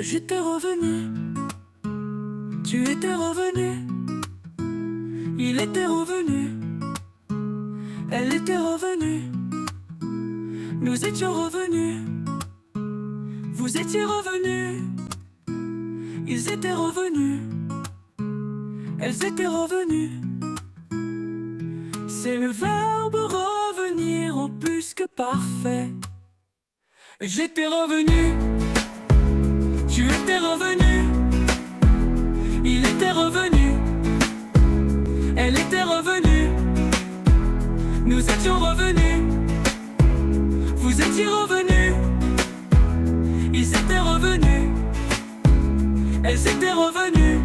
J'étais revenu, tu étais revenu, il était revenu, elle était revenue, nous étions revenus, vous étiez revenus, ils étaient revenus, elles étaient revenues. C'est le verbe revenir en plus que parfait. J'étais revenu, tu étais revenu, il était revenu, elle était revenue, nous étions revenus, vous étiez revenus, ils étaient revenus, elles étaient revenues.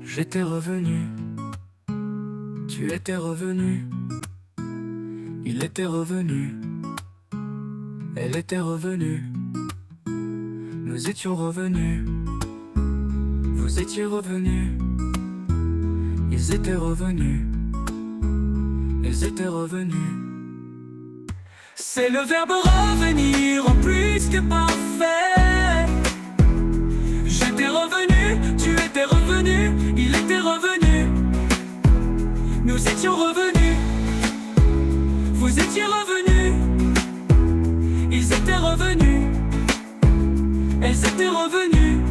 J'étais revenu, tu étais revenu, il était revenu, elle était revenue, nous étions revenus, vous étiez revenus, ils étaient revenus, elles étaient revenues. C'est le verbe revenir en plus que parfait. J'étais revenu, tu étais revenu, il était revenu, nous étions revenus, vous étiez revenus, ils étaient revenus, elles étaient revenues.